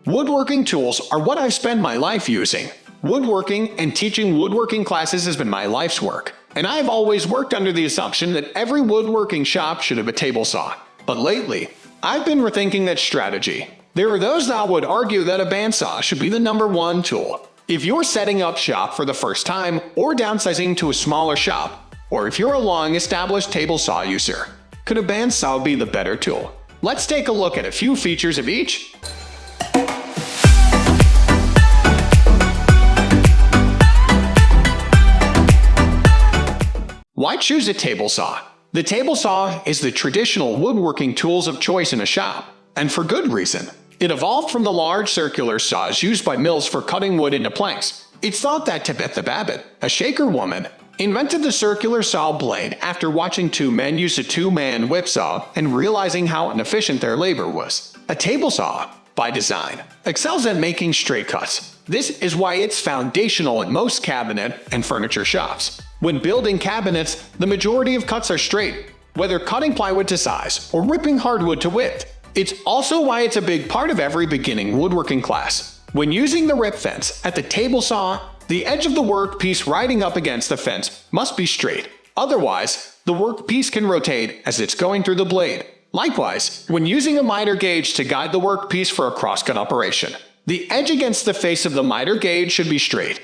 Woodworking tools are what I've spent my life using. Woodworking and teaching woodworking classes has been my life's work, and I've always worked under the assumption that every woodworking shop should have a table saw. But lately, I've been rethinking that strategy. There are those that would argue that a bandsaw should be the #1 tool. If you're setting up shop for the first time or downsizing to a smaller shop, or if you're a long-established table saw user, could a bandsaw be the better tool? Let's take a look at a few features of each. Why choose a table saw? The table saw is the traditional woodworking tools of choice in a shop, and for good reason. It evolved from the large circular saws used by mills for cutting wood into planks. It's thought that Tibet the Babbitt, a Shaker woman, invented the circular saw blade after watching two men use a two-man whipsaw and realizing how inefficient their labor was. A table saw, by design, excels at making straight cuts. This is why it's foundational in most cabinet and furniture shops. When building cabinets, the majority of cuts are straight, whether cutting plywood to size or ripping hardwood to width. It's also why it's a big part of every beginning woodworking class. When using the rip fence at the table saw, the edge of the workpiece riding up against the fence must be straight. Otherwise, the workpiece can rotate as it's going through the blade. Likewise, when using a miter gauge to guide the workpiece for a crosscut operation, the edge against the face of the miter gauge should be straight.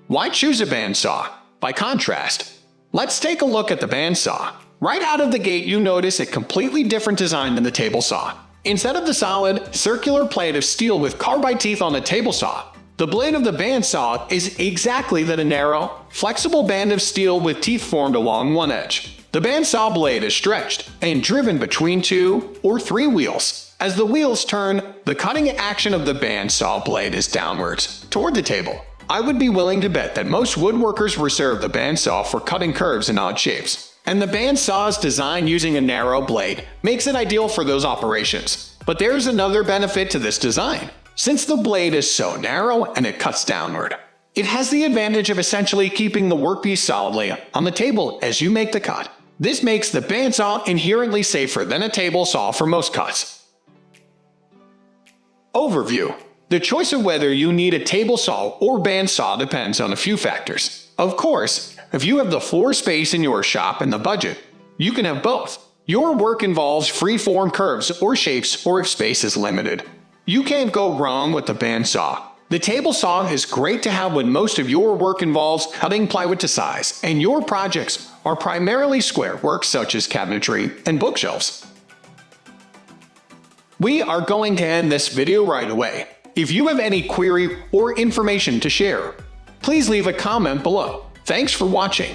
Why choose a bandsaw? By contrast, let's take a look at the bandsaw. Right out of the gate, you notice a completely different design than the table saw. Instead of the solid, circular plate of steel with carbide teeth on the table saw, the blade of the bandsaw is exactly that, a narrow, flexible band of steel with teeth formed along one edge. The bandsaw blade is stretched and driven between 2 or 3 wheels. As the wheels turn, the cutting action of the bandsaw blade is downwards, toward the table. I would be willing to bet that most woodworkers reserve the bandsaw for cutting curves and odd shapes. And the bandsaw's design using a narrow blade makes it ideal for those operations. But there's another benefit to this design. Since the blade is so narrow and it cuts downward, it has the advantage of essentially keeping the workpiece solidly on the table as you make the cut. This makes the bandsaw inherently safer than a table saw for most cuts. Overview. The choice of whether you need a table saw or bandsaw depends on a few factors. Of course, if you have the floor space in your shop and the budget, you can have both. Your work involves free-form curves or shapes, or if space is limited, you can't go wrong with the bandsaw. The table saw is great to have when most of your work involves cutting plywood to size, and your projects are primarily square work such as cabinetry and bookshelves. We are going to end this video right away. If you have any query or information to share, please leave a comment below. Thanks for watching.